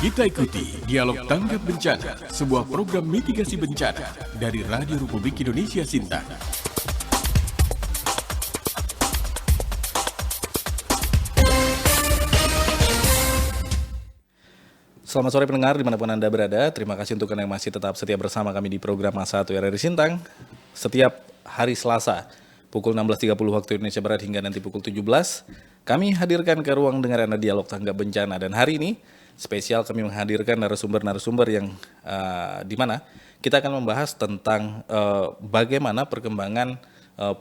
Kita ikuti Dialog Tanggap Bencana, sebuah program mitigasi bencana dari Radio Republik Indonesia Sintang. Selamat sore pendengar dimanapun Anda berada. Terima kasih untuk Anda yang masih tetap setia bersama kami di program Masa 1 RRI Sintang. Setiap hari Selasa, pukul 16.30 waktu Indonesia Barat hingga nanti pukul 17, kami hadirkan ke ruang dengar Anda Dialog Tanggap Bencana. Dan hari ini, spesial kami menghadirkan narasumber-narasumber yang di mana kita akan membahas tentang bagaimana perkembangan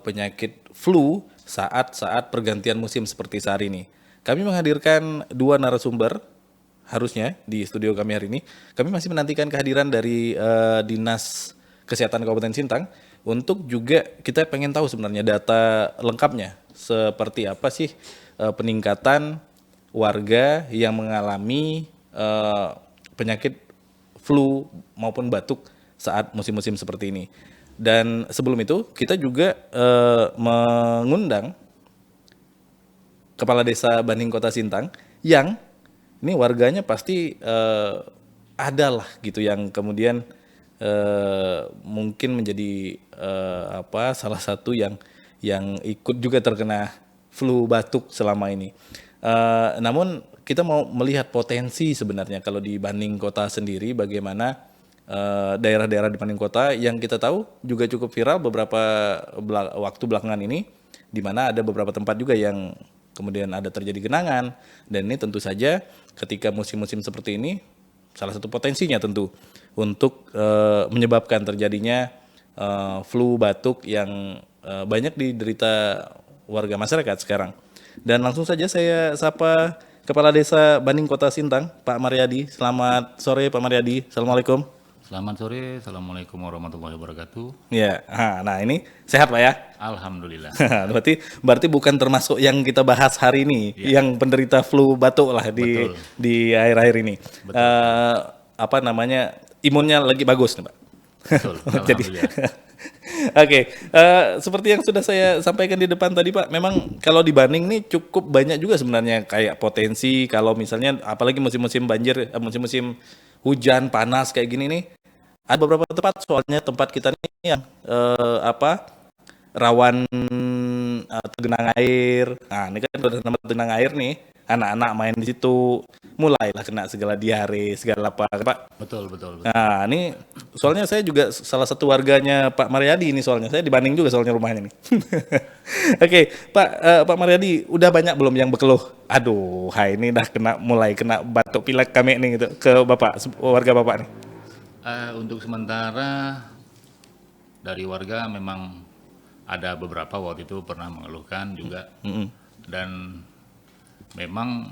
penyakit flu saat pergantian musim seperti saat ini. Kami menghadirkan dua narasumber. Harusnya di studio kami hari ini, kami masih menantikan kehadiran dari Dinas Kesehatan Kabupaten Sintang untuk juga kita pengen tahu sebenarnya data lengkapnya seperti apa sih peningkatan warga yang mengalami penyakit flu maupun batuk saat musim-musim seperti ini. Dan sebelum itu kita juga mengundang Kepala Desa Banding Kota Sintang yang ini warganya pasti adalah gitu yang kemudian mungkin menjadi salah satu yang ikut juga terkena flu batuk selama ini. Namun kita mau melihat potensi sebenarnya kalau di Banding Kota sendiri bagaimana daerah-daerah di Banding Kota yang kita tahu juga cukup viral beberapa waktu belakangan ini, di mana ada beberapa tempat juga yang kemudian ada terjadi genangan, dan ini tentu saja ketika musim-musim seperti ini salah satu potensinya tentu untuk menyebabkan terjadinya flu batuk yang banyak diderita warga masyarakat sekarang. Dan langsung saja saya sapa Kepala Desa Banding Kota Sintang, Pak Mariadi. Selamat sore Pak Mariadi. Assalamualaikum. Selamat sore, Assalamualaikum warahmatullahi wabarakatuh. Ya, nah ini sehat Pak ya? Alhamdulillah. berarti bukan termasuk yang kita bahas hari ini, yang penderita flu batuk lah di akhir-akhir ini. Imunnya lagi bagus nih Pak. Betul, alhamdulillah. Oke, seperti yang sudah saya sampaikan di depan tadi Pak, memang kalau dibanding nih cukup banyak juga sebenarnya kayak potensi kalau misalnya apalagi musim-musim banjir, musim-musim hujan panas kayak gini nih, ada beberapa tempat soalnya tempat kita nih yang rawan tergenang air. Nah ini kan udah nama tergenang air nih, anak-anak main di situ mulailah kena segala diare segala apa Pak. Betul. Nah ini soalnya saya juga salah satu warganya Pak Mariadi ini, soalnya saya dibanding juga soalnya rumahnya nih. Oke, Pak Mariadi, udah banyak belum yang berkeluh? Aduh, ini dah mulai kena batuk pilek kami nih gitu ke Bapak, warga Bapak nih. Untuk sementara dari warga memang ada beberapa waktu itu pernah mengeluhkan juga, dan memang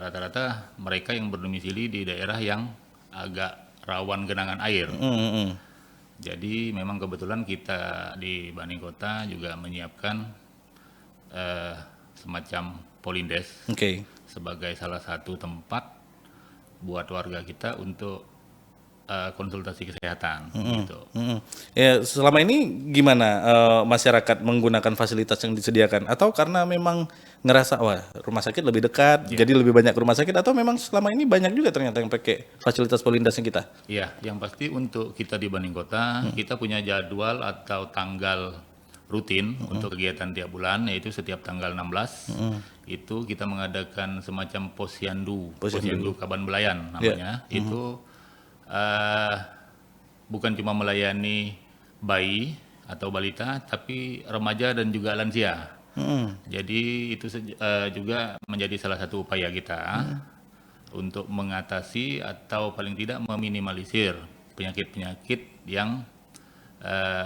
rata-rata mereka yang berdomisili di daerah yang agak rawan genangan air. Jadi memang kebetulan kita di Banding Kota juga menyiapkan semacam Polindes sebagai salah satu tempat buat warga kita untuk konsultasi kesehatan. Gitu. Ya, selama ini gimana masyarakat menggunakan fasilitas yang disediakan? Atau karena memang ngerasa wah rumah sakit lebih dekat, jadi lebih banyak rumah sakit, atau memang selama ini banyak juga ternyata yang pakai fasilitas Polindesnya kita? Iya, yang pasti untuk kita di Banding Kota, kita punya jadwal atau tanggal rutin untuk kegiatan tiap bulan, yaitu setiap tanggal 16 itu kita mengadakan semacam posyandu Kaban Belayan namanya. Itu bukan cuma melayani bayi atau balita, tapi remaja dan juga lansia. Jadi itu juga menjadi salah satu upaya kita untuk mengatasi atau paling tidak meminimalisir penyakit-penyakit yang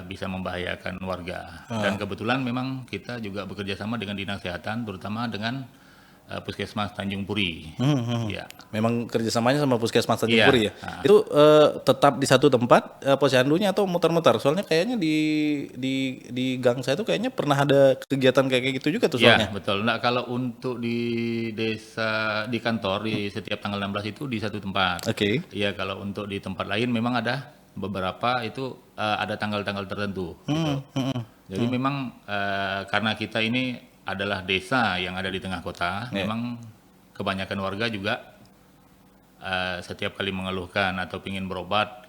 bisa membahayakan warga. Dan kebetulan memang kita juga bekerja sama dengan Dinas Kesehatan, terutama dengan Puskesmas Tanjung Puri. Ya. Memang kerjasamanya sama Puskesmas Tanjung Puri ya. Itu tetap di satu tempat posyandunya atau muter-muter? Soalnya kayaknya di gang saya tuh kayaknya pernah ada kegiatan kayak gitu juga tuh soalnya. Iya, betul. Nah, kalau untuk di desa, di kantor di setiap tanggal 16 itu di satu tempat. Iya, kalau untuk di tempat lain memang ada beberapa itu ada tanggal-tanggal tertentu. Gitu. Jadi memang karena kita ini adalah desa yang ada di tengah kota, memang kebanyakan warga juga setiap kali mengeluhkan atau ingin berobat,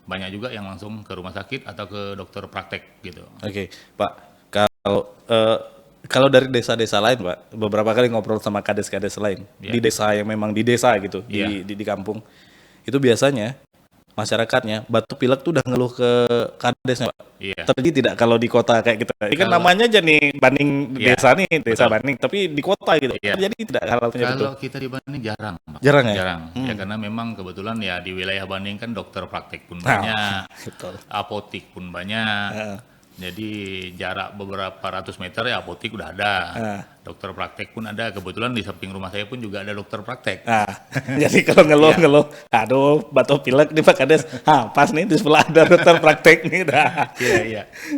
banyak juga yang langsung ke rumah sakit atau ke dokter praktek gitu. Oke, Pak. Kalau dari desa-desa lain, Pak, beberapa kali ngobrol sama kades-kades lain di desa yang memang di desa gitu, di kampung, itu biasanya masyarakatnya batuk pilek tuh udah ngeluh ke kadesnya, Pak. Iya. Terjadi tidak kalau di kota kayak gitu? Ini kan namanya aja nih banding desa nih, desa banding, tapi di kota gitu. Terjadi tidak hal punya betul? Kalau kita di Bandung jarang, Pak. Jarang ya? Jarang. Ya karena memang kebetulan ya di wilayah Bandung kan dokter praktek pun banyak, Betul. apotik pun banyak. Jadi jarak beberapa ratus meter ya apotik udah ada, dokter praktek pun ada. Kebetulan di samping rumah saya pun juga ada dokter praktek. Nah, jadi kalau ngeluh, aduh batuk pilek nih Pak Kades, pas nih di sebelah ada dokter praktek nih, dah.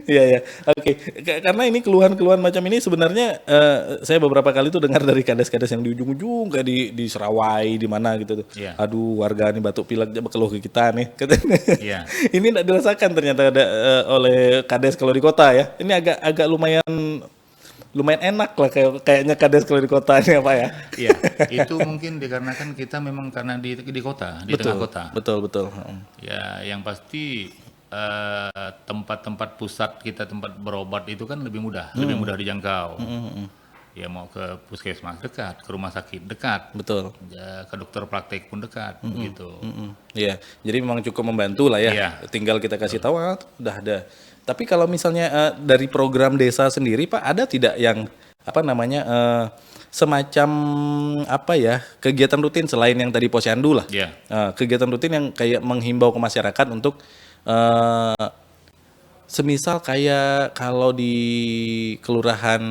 Iya. Oke, karena ini keluhan-keluhan macam ini sebenarnya saya beberapa kali tuh dengar dari kades-kades yang di ujung-ujung kayak di Serawai di mana gitu tuh. Iya. Aduh warga nih batuk pilek coba keluh ke kita nih. Katanya. Iya. Ini tidak dirasakan ternyata ada oleh kades kalau di kota ya. Ini agak lumayan enak lah kayaknya kades kalau di kota ini apa ya? Iya, itu mungkin dikarenakan kita memang karena di kota, di tengah kota. Betul. Ya, yang pasti tempat-tempat pusat kita tempat berobat itu kan lebih mudah dijangkau. Ya mau ke puskesmas dekat, ke rumah sakit dekat, Betul. ya, ke dokter praktek pun dekat, begitu. Iya, jadi memang cukup membantu lah ya. Iya. Tinggal kita kasih tahu udah ada. Tapi kalau misalnya dari program desa sendiri Pak, ada tidak yang apa namanya semacam apa ya kegiatan rutin selain yang tadi posyandu lah? Iya. Kegiatan rutin yang kayak menghimbau ke masyarakat untuk semisal kayak kalau di kelurahan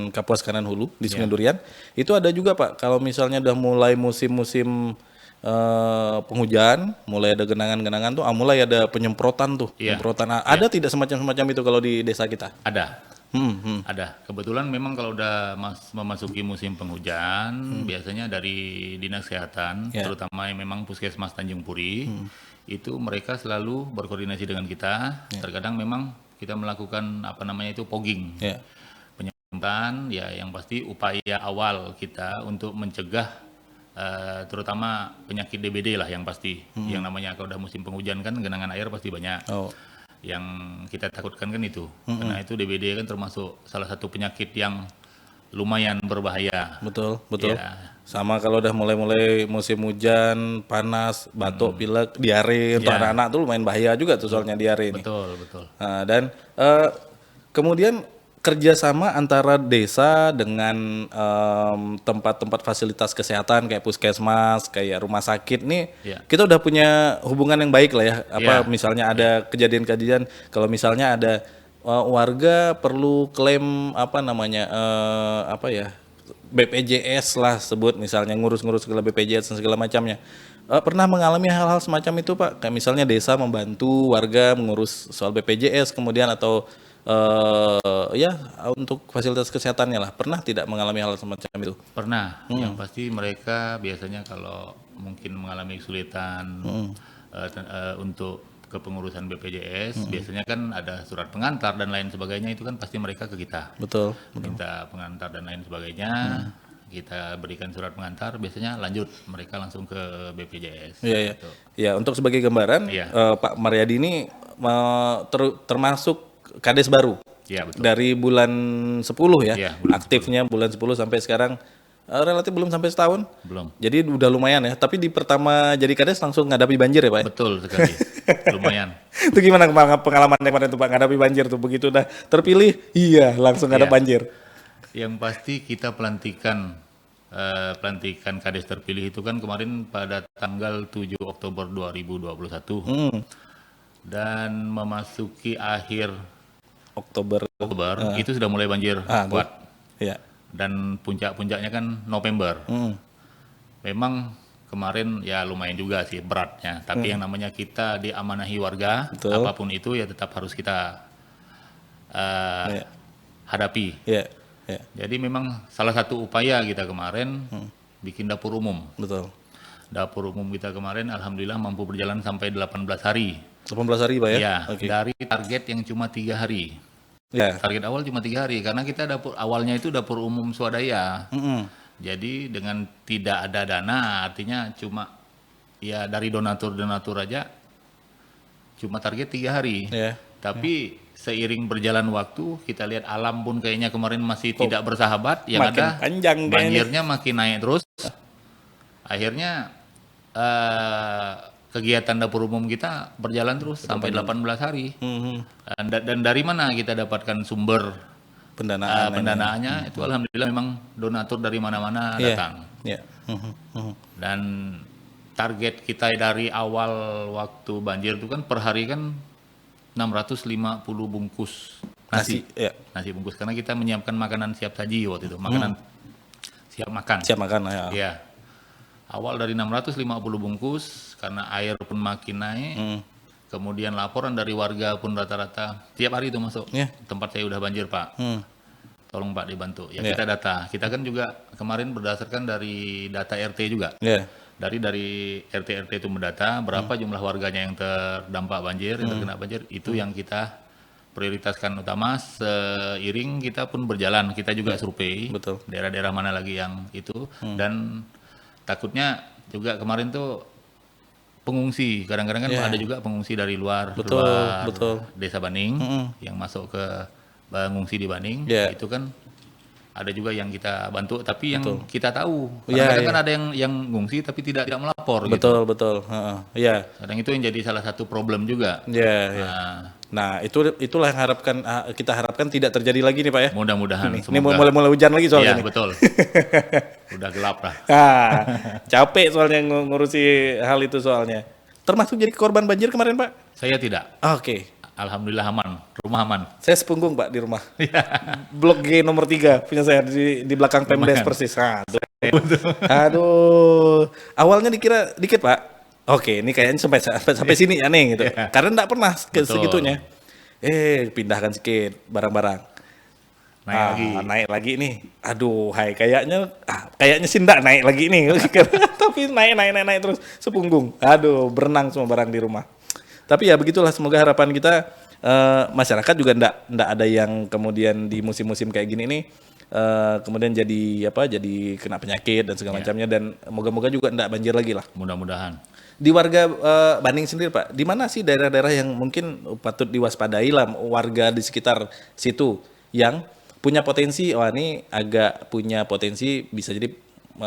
Kapuas Kanan Hulu di Sungai Durian itu ada juga Pak kalau misalnya udah mulai musim-musim penghujan, mulai ada genangan-genangan tuh, mulai ada penyemprotan tuh, penyemprotan. Ada tidak semacam itu kalau di desa kita? Ada. Ada. Kebetulan memang kalau udah memasuki musim penghujan, biasanya dari Dinas Kesehatan, terutama yang memang Puskesmas Tanjung Puri, itu mereka selalu berkoordinasi dengan kita. Terkadang memang kita melakukan fogging. Penyemprotan, ya yang pasti upaya awal kita untuk mencegah terutama penyakit DBD lah yang pasti. Yang namanya kalau udah musim penghujan kan genangan air pasti banyak. Yang kita takutkan kan itu. Karena itu DBD kan termasuk salah satu penyakit yang lumayan berbahaya. Betul. Ya. Sama kalau udah mulai musim hujan, panas, batuk, pilek, diare untuk anak-anak tuh lumayan bahaya juga tuh soalnya diare ini. Betul. Nah, dan kemudian kerjasama antara desa dengan tempat-tempat fasilitas kesehatan kayak puskesmas, kayak rumah sakit nih, kita udah punya hubungan yang baik lah ya. Misalnya ada kejadian-kejadian, kalau misalnya ada warga perlu klaim BPJS lah sebut misalnya ngurus-ngurus segala BPJS dan segala macamnya. Pernah mengalami hal-hal semacam itu Pak? Kayak misalnya desa membantu warga mengurus soal BPJS kemudian atau untuk fasilitas kesehatannya lah. Pernah tidak mengalami hal semacam itu? Pernah. Yang pasti mereka biasanya kalau mungkin mengalami kesulitan untuk kepengurusan BPJS, biasanya kan ada surat pengantar dan lain sebagainya, itu kan pasti mereka ke kita. Betul. Minta pengantar dan lain sebagainya, kita berikan surat pengantar, biasanya lanjut mereka langsung ke BPJS. Iya. Gitu. Ya, untuk sebagai gambaran, Pak Maryadi ini termasuk kades baru. Iya, betul. Dari bulan 10 ya. Iya, bulan aktifnya 10. Bulan 10 sampai sekarang relatif belum sampai setahun. Belum. Jadi udah lumayan ya. Tapi di pertama jadi kades langsung ngadapi banjir ya Pak? Betul sekali. Lumayan. Itu gimana pengalaman kemarin tuh Pak ngadapi banjir tuh, begitu udah terpilih, langsung ada banjir. Yang pasti kita pelantikan kades terpilih itu kan kemarin pada tanggal 7 Oktober 2021. Dan memasuki akhir Oktober itu sudah mulai banjir kuat. Iya. Dan puncak-puncaknya kan November. Memang kemarin ya lumayan juga sih beratnya, tapi yang namanya kita diamanahi warga, apapun itu ya tetap harus kita hadapi. Jadi memang salah satu upaya kita kemarin bikin dapur umum. Betul. Dapur umum kita kemarin alhamdulillah mampu berjalan sampai 18 hari. 18 hari Pak ya? Ya, dari target yang cuma 3 hari. Target awal cuma 3 hari karena kita awalnya itu dapur umum swadaya. Jadi dengan tidak ada dana, artinya cuma ya dari donatur-donatur aja cuma target 3 hari. Ya. Tapi seiring berjalan waktu, kita lihat alam pun kayaknya kemarin masih tidak bersahabat. Yang makin ada panjang kayaknya. banjirnya makin naik terus. Akhirnya kegiatan dapur umum kita berjalan terus sampai 18 hari. Dan dari mana kita dapatkan sumber pendanaannya? Itu alhamdulillah memang donatur dari mana-mana datang. Iya. Dan target kita dari awal waktu banjir itu kan per hari kan 650 bungkus nasi. Ya. Nasi bungkus karena kita menyiapkan makanan siap saji waktu itu, makanan siap makan. Siap makan ya. Iya. Awal dari 650 bungkus karena air pun makin naik. Kemudian laporan dari warga pun rata-rata tiap hari itu masuk. Iya. Tempat saya udah banjir, Pak. Tolong Pak dibantu. Ya Iya. kita data. Kita kan juga kemarin berdasarkan dari data RT juga. Iya. Dari RT itu mendata berapa jumlah warganya yang terdampak banjir, yang terkena banjir, itu yang kita prioritaskan utama. Seiring kita pun berjalan, kita juga survei Betul. daerah-daerah mana lagi yang itu, dan takutnya juga kemarin tuh pengungsi, kadang-kadang kan ada juga pengungsi dari luar desa Baning yang masuk ke mengungsi di Baning, itu kan ada juga yang kita bantu, tapi yang kita tahu kadang-kadang kan ada yang ngungsi tapi tidak melapor gitu. Betul. Iya. Kadang itu yang jadi salah satu problem juga. Iya. Nah, itulah yang kita harapkan tidak terjadi lagi nih Pak ya. Mudah-mudahan Ini mulai hujan lagi soalnya. Iya, betul. Udah gelap lah. Capek soalnya ngurusi hal itu soalnya. Termasuk jadi korban banjir kemarin Pak? Saya tidak. Oke. Alhamdulillah aman, rumah aman. Saya sepunggung Pak di rumah. Blok G nomor 3 punya saya di belakang Pemdes persis. Aduh. Awalnya dikira dikit Pak. Oke, ini kayaknya sampai sini aneh gitu. Karena enggak pernah segitunya. Pindahkan sedikit barang-barang. Naik lagi nih. Aduh, kayaknya sih enggak naik lagi nih. Tapi naik terus sepunggung. Aduh, berenang semua barang di rumah. Tapi ya begitulah, semoga harapan kita masyarakat juga enggak ada yang kemudian di musim-musim kayak gini nih kemudian jadi kena penyakit dan segala macamnya, dan moga-moga juga enggak banjir lagi lah. Mudah-mudahan. Di warga Baning sendiri Pak, di mana sih daerah-daerah yang mungkin patut diwaspadai lah warga di sekitar situ yang punya potensi, ini agak punya potensi bisa jadi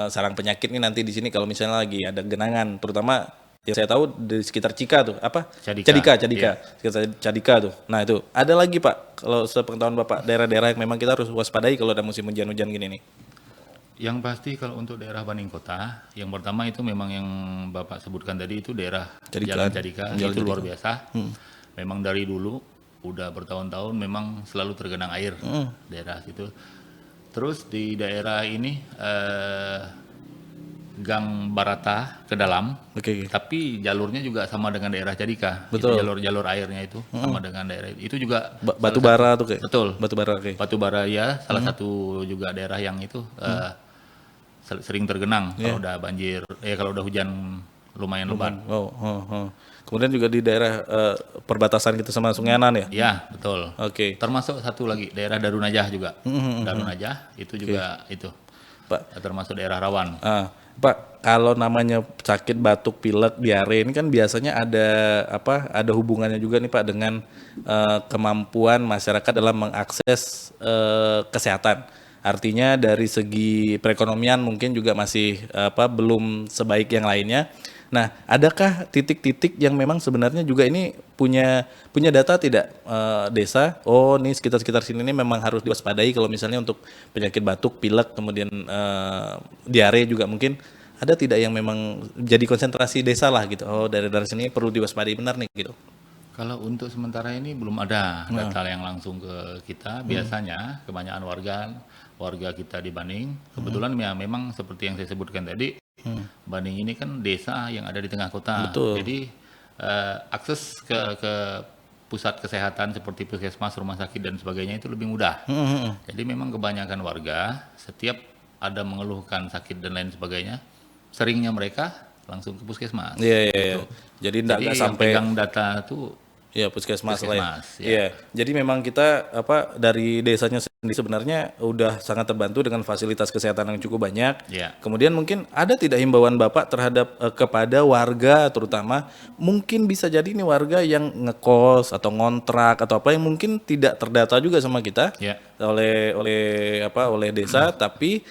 sarang penyakit nih nanti di sini kalau misalnya lagi ada genangan, terutama ya saya tahu di sekitar Cika tuh, Cadika. Sekitar Cadika tuh. Nah itu, ada lagi Pak, kalau sepengetahuan Bapak, daerah-daerah yang memang kita harus waspadai kalau ada musim hujan-hujan gini nih. Yang pasti kalau untuk daerah Baning Kota, yang pertama itu memang yang Bapak sebutkan tadi itu daerah Jalan Cadika, itu luar biasa. Memang dari dulu, udah bertahun-tahun memang selalu tergenang air daerah situ. Terus di daerah ini, Gang Barata ke dalam, tapi jalurnya juga sama dengan daerah Cadika. Betul. Itu jalur airnya itu sama dengan daerah itu juga. Batu bara tuh kayak. Betul. Batu bara. Batu bara ya, salah satu juga daerah yang itu sering tergenang kalau udah banjir, kalau udah hujan lumayan lebat. Kemudian juga di daerah perbatasan kita sama Sungai Anan ya? Iya, betul. Termasuk satu lagi daerah Darunajah juga. Darunajah itu juga itu. Pak, termasuk daerah rawan. Pak, kalau namanya sakit batuk, pilek, diare ini kan biasanya ada hubungannya juga nih Pak dengan kemampuan masyarakat dalam mengakses kesehatan. Artinya dari segi perekonomian mungkin juga masih belum sebaik yang lainnya. Nah, adakah titik-titik yang memang sebenarnya juga ini punya data tidak desa? Oh, nih sekitar sini ini memang harus diwaspadai kalau misalnya untuk penyakit batuk, pilek, kemudian diare juga mungkin. Ada tidak yang memang jadi konsentrasi desa lah gitu? Oh, dari sini perlu diwaspadai benar nih gitu. Kalau untuk sementara ini belum ada data yang langsung ke kita. Biasanya kebanyakan warga kita di Baning, kebetulan ya memang seperti yang saya sebutkan tadi, Baning ini kan desa yang ada di tengah kota. Betul. Jadi akses ke pusat kesehatan seperti puskesmas, rumah sakit dan sebagainya itu lebih mudah. Jadi memang kebanyakan warga setiap ada mengeluhkan sakit dan lain sebagainya, seringnya mereka langsung ke puskesmas. Iya. Jadi nggak sampai pegang data tuh Iya, puskesmas lah ya. Puskesmas, ya. Iya. Jadi memang kita dari desanya sendiri sebenarnya udah sangat terbantu dengan fasilitas kesehatan yang cukup banyak. Iya. Kemudian mungkin ada tidak himbauan Bapak terhadap kepada warga terutama mungkin bisa jadi ini warga yang ngekos atau ngontrak atau apa yang mungkin tidak terdata juga sama kita Iya. oleh desa tapi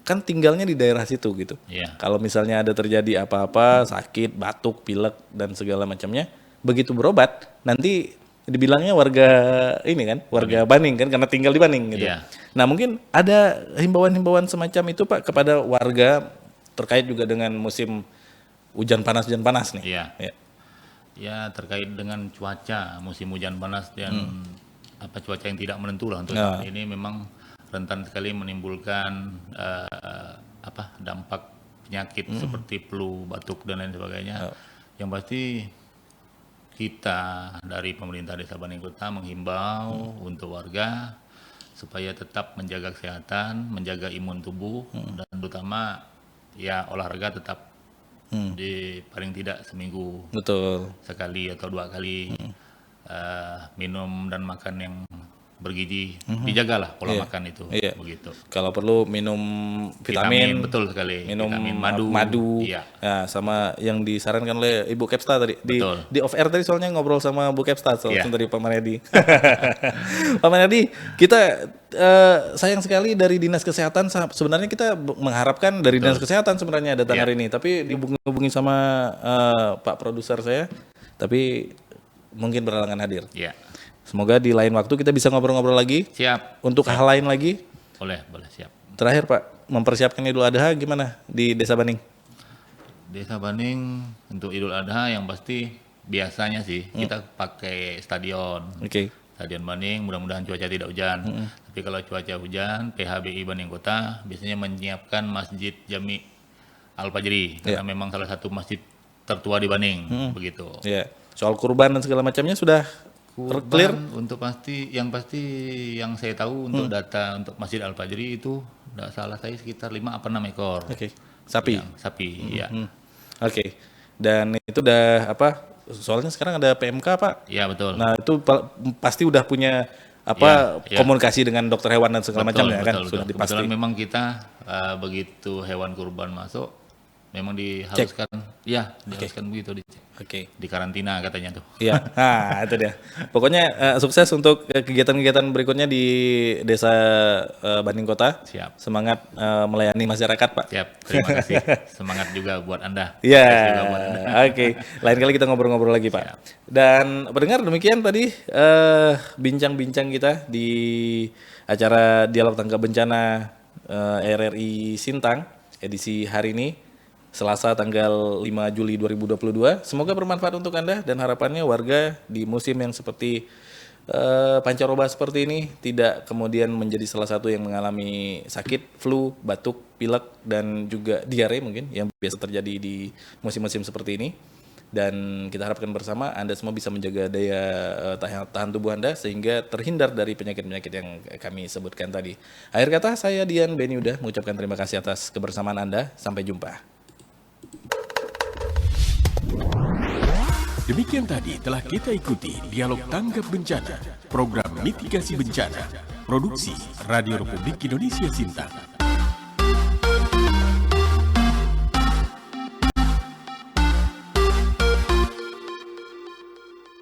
kan tinggalnya di daerah situ gitu. Iya. Kalau misalnya ada terjadi apa-apa, sakit, batuk, pilek dan segala macamnya, begitu berobat nanti dibilangnya warga ini kan, warga Baning kan karena tinggal di Baning gitu. Iya. Nah, mungkin ada himbauan-himbauan semacam itu Pak kepada warga terkait juga dengan musim hujan panas nih. Iya. Ya. Ya, terkait dengan cuaca musim hujan panas dan cuaca yang tidak menentu lah untuk saat ini memang rentan sekali menimbulkan dampak penyakit seperti flu, batuk dan lain sebagainya. Yang pasti kita dari pemerintah Desa Baning Kota menghimbau untuk warga supaya tetap menjaga kesehatan, menjaga imun tubuh dan terutama ya olahraga tetap di paling tidak seminggu Betul. sekali atau 2 kali minum dan makan yang bergizi, dijagalah pola makan itu, Iya. begitu. Kalau perlu minum vitamin, Betul sekali. minum Vitamin madu, Iya. ya, sama yang disarankan oleh Ibu Kepsta tadi Betul. di off air tadi soalnya ngobrol sama Bu Kepsta Iya. dari Pak Manedi. Pak Manedi, kita sayang sekali dari Dinas Kesehatan sebenarnya kita mengharapkan dari Dinas Kesehatan sebenarnya datang hari ini, tapi dihubungi sama Pak produser saya, tapi mungkin berhalangan hadir. Iya. Semoga di lain waktu kita bisa ngobrol-ngobrol lagi Siap. untuk hal lain lagi. Boleh siap. Terakhir Pak, mempersiapkan Idul Adha gimana di Desa Baning? Desa Baning untuk Idul Adha yang pasti biasanya sih kita pakai stadion. Oke. Stadion Baning, mudah-mudahan cuaca tidak hujan. Tapi kalau cuaca hujan, PHBI Baning Kota biasanya menyiapkan Masjid Jami Al-Fajri karena memang salah satu masjid tertua di Baning, begitu. Ya. Soal kurban dan segala macamnya sudah clear? Untuk yang pasti yang saya tahu untuk data untuk Masjid Al-Fajri itu enggak salah saya sekitar 5 apa 6 ekor. Oke. Sapi. Sapi, ya. Oke. Dan itu udah soalnya sekarang ada PMK Pak. Iya, betul. Nah, itu pasti udah punya Ya. komunikasi dengan dokter hewan dan segala macamnya kan sudah betul. dipasti. Kebetulan memang kita begitu hewan kurban masuk memang diharuskan diharuskan begitu dicek. Oke. Di karantina katanya tuh. Iya, nah itu dia. Pokoknya sukses untuk kegiatan-kegiatan berikutnya di Desa Baning Kota. Siap. Semangat melayani masyarakat, Pak. Siap, terima kasih. Semangat juga buat Anda. Iya, Sukses juga buat Anda. oke. Lain kali kita ngobrol-ngobrol lagi, Pak. Siap. Dan pendengar demikian tadi bincang-bincang kita di acara Dialog Tanggap Bencana RRI Sintang edisi hari ini. Selasa tanggal 5 Juli 2022. Semoga bermanfaat untuk Anda dan harapannya warga di musim yang seperti pancaroba seperti ini tidak kemudian menjadi salah satu yang mengalami sakit, flu, batuk, pilek dan juga diare mungkin yang biasa terjadi di musim-musim seperti ini. Dan kita harapkan bersama Anda semua bisa menjaga daya tahan tubuh Anda sehingga terhindar dari penyakit-penyakit yang kami sebutkan tadi. Akhir kata saya Dian Beniuda mengucapkan terima kasih atas kebersamaan Anda. Sampai jumpa. Demikian tadi telah kita ikuti Dialog Tanggap Bencana, program mitigasi bencana, produksi Radio Republik Indonesia Sintang.